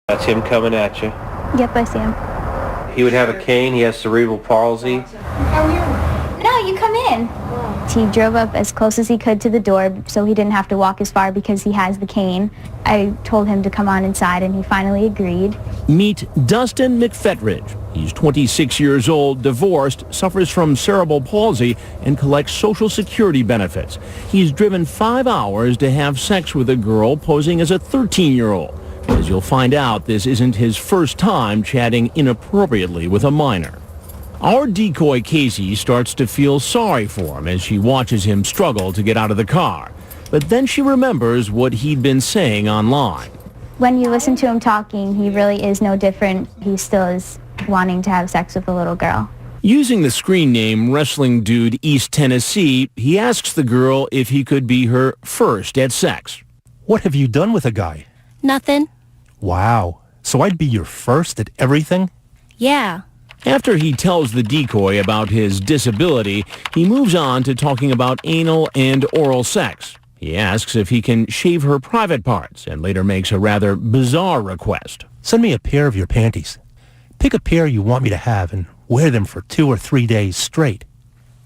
That's him coming at you. Yep, I see him. He would have a cane. He has cerebral palsy. No, you come in. He drove up as close as he could to the door so he didn't have to walk as far because he has the cane. I told him to come on inside and he finally agreed. Meet Dustin McPhetridge. He's 26 years old, divorced, suffers from cerebral palsy, and collects Social Security benefits. He's driven 5 hours to have sex with a girl posing as a 13-year-old. As you'll find out, this isn't his first time chatting inappropriately with a minor. Our decoy Casey starts to feel sorry for him as she watches him struggle to get out of the car. But then she remembers what he'd been saying online. When you listen to him talking, he really is no different. He still is wanting to have sex with a little girl. Using the screen name Wrestling Dude East Tennessee, he asks the girl if he could be her first at sex. What have you done with a guy? Nothing. Wow. So I'd be your first at everything? Yeah. After he tells the decoy about his disability, he moves on to talking about anal and oral sex. He asks if he can shave her private parts and later makes a rather bizarre request. Send me a pair of your panties. Pick a pair you want me to have and wear them for 2 or 3 days straight.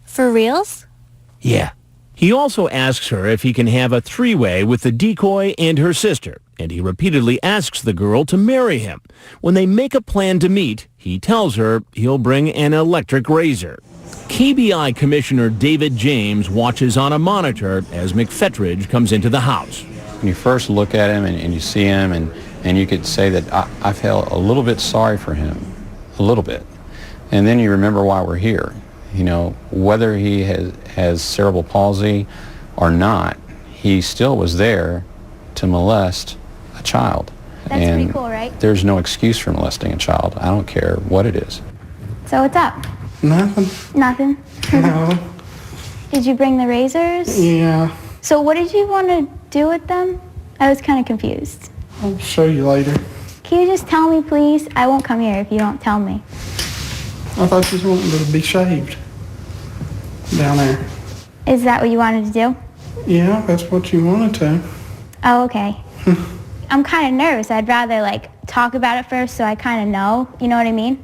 For reals? Yeah. He also asks her if he can have a three-way with the decoy and her sister, and he repeatedly asks the girl to marry him. When they make a plan to meet, he tells her he'll bring an electric razor. KBI Commissioner David James watches on a monitor as McPhetridge comes into the house. When you first look at him and you see him and you could say that I felt a little bit sorry for him, a little bit. And then you remember why we're here. You know, whether he has cerebral palsy or not, he still was there to molest a child. That's and pretty cool, right? There's no excuse for molesting a child. I don't care what it is. So what's up? Nothing. Nothing? No. Did you bring the razors? Yeah. So what did you want to do with them? I was kind of confused. I'll show you later. Can you just tell me, please? I won't come here if you don't tell me. I thought you was wanting to be shaved down there. Is that what you wanted to do? Yeah, that's what you wanted to. Oh, okay. I'm kind of nervous. I'd rather, talk about it first so I kind of know. You know what I mean?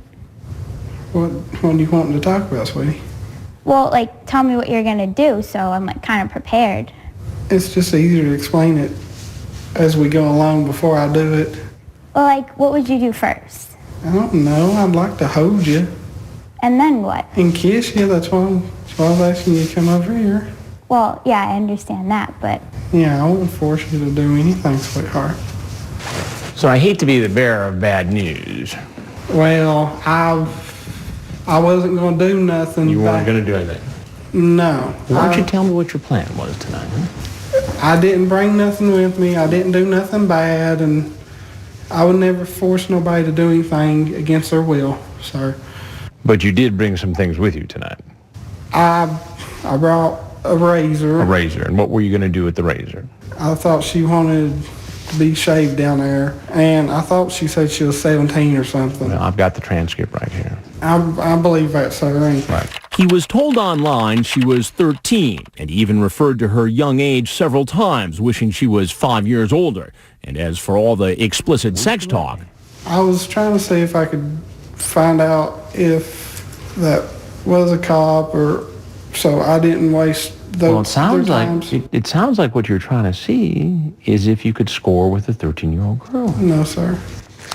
What do you want to talk about, sweetie? Well, tell me what you're going to do so I'm, kind of prepared. It's just easier to explain it as we go along before I do it. Well, what would you do first? I don't know. I'd like to hold you. And then what? And kiss you. That's why I was asking you to come over here. Well, yeah, I understand that, but... Yeah, I won't force you to do anything, sweetheart. So I hate to be the bearer of bad news. Well, I wasn't going to do nothing. You weren't going to do anything? No. Why don't you tell me what your plan was tonight, huh? I didn't bring nothing with me. I didn't do nothing bad, and I would never force nobody to do anything against their will, sir. But you did bring some things with you tonight. I brought a razor. A razor. And what were you going to do with the razor? I thought she wanted to be shaved down there, and I thought she said she was 17 or something. Well, I've got the transcript right here. I believe that, sir. Right. He was told online she was 13, and he even referred to her young age several times, wishing she was 5 years older. And as for all the explicit sex talk... I was trying to see if I could find out if that was a cop, or so I didn't waste those. Well, it sounds like what you're trying to see is if you could score with a 13-year-old girl. No, sir.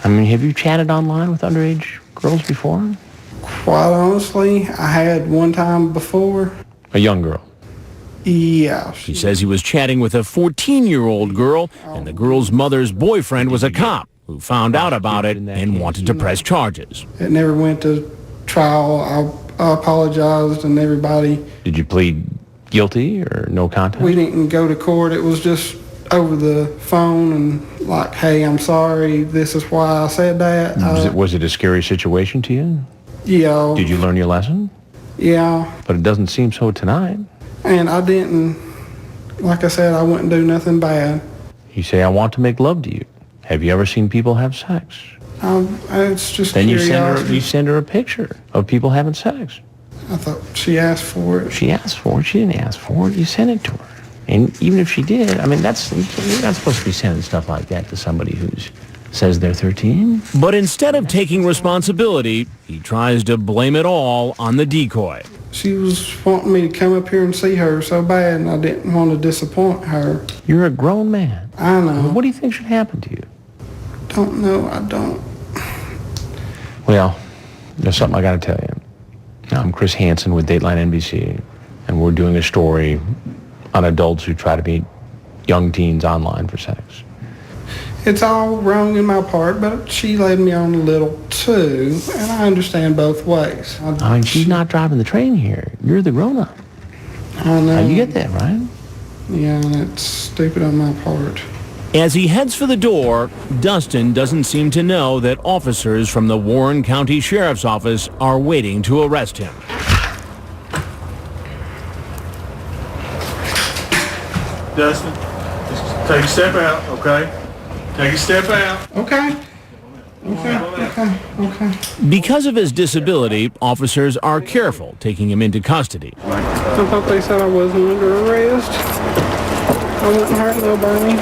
I mean, have you chatted online with underage girls before? Quite honestly, I had one time before. A young girl? Yeah. He says he was chatting with a 14-year-old girl, and the girl's mother's boyfriend was a cop who found out about it and wanted to press charges. It never went to trial. I apologized and everybody. Did you plead guilty or no contest? We didn't go to court. It was just over the phone and hey, I'm sorry. This is why I said that. Was it a scary situation to you? Yeah. Did you learn your lesson? Yeah. But it doesn't seem so tonight. And I didn't, like I said, I wouldn't do nothing bad. You say, I want to make love to you. Have you ever seen people have sex? It's just then curiosity. you send her a picture of people having sex. I thought she asked for it. She asked for it. She didn't ask for it. You sent it to her. And even if she did, I mean, you're not supposed to be sending stuff like that to somebody who's says they're 13. But instead of taking responsibility, he tries to blame it all on the decoy. She was wanting me to come up here and see her so bad, and I didn't want to disappoint her. You're a grown man. I know. What do you think should happen to you? Don't know. I don't. Well, there's something I got to tell you. I'm Chris Hansen with Dateline NBC, and we're doing a story on adults who try to meet young teens online for sex. It's all wrong in my part, but she led me on a little too, and I understand both ways. I mean, she's not driving the train here. You're the grown-up. I know. Now, you get that, right? Yeah, and it's stupid on my part. As he heads for the door, Dustin doesn't seem to know that officers from the Warren County Sheriff's Office are waiting to arrest him. Dustin, just take a step out, okay? Take a step out. Okay. Okay. Because of his disability, officers are careful taking him into custody. I thought they said I wasn't under arrest. I wouldn't hurt nobody.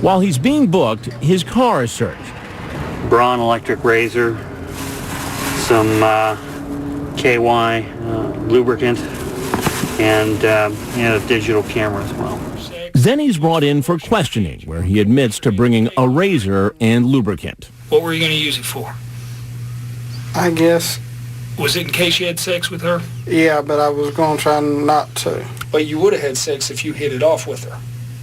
While he's being booked, his car is searched. Braun electric razor, some KY lubricant, and a digital camera as well. Then he's brought in for questioning, where he admits to bringing a razor and lubricant. What were you going to use it for? I guess. Was it in case you had sex with her? Yeah, but I was going to try not to. But you would have had sex if you hit it off with her.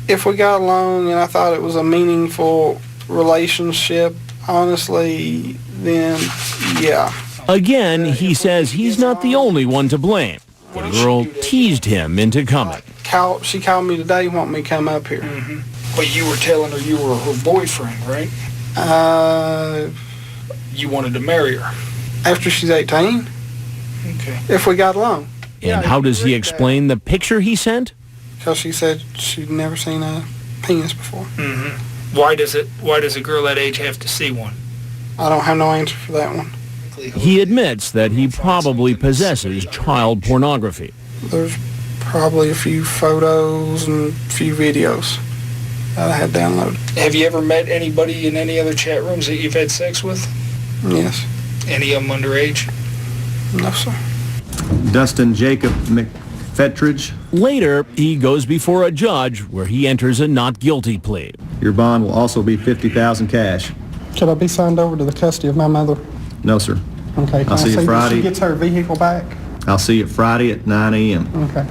If we got along and I thought it was a meaningful relationship, honestly, then yeah. Again, he says he's not the only one to blame. The girl teased him into coming. She called me today, wanting me to come up here. Mm-hmm. But you were telling her you were her boyfriend, right? You wanted to marry her. After she's 18. Okay. If we got along. And how does he explain the picture he sent? Because she said she'd never seen a penis before. Mm-hmm. Why does a girl that age have to see one? I don't have no answer for that one. He admits that he probably possesses child pornography. There's probably a few photos and a few videos that I had downloaded. Have you ever met anybody in any other chat rooms that you've had sex with? Yes. Any of them underage? No, sir. Dustin Jacob McPhetridge. Later, he goes before a judge where he enters a not guilty plea. Your bond will also be $50,000 cash. Should I be signed over to the custody of my mother? No, sir. Okay. I'll see you Friday. She gets her vehicle back? I'll see you Friday at 9 a.m. Okay.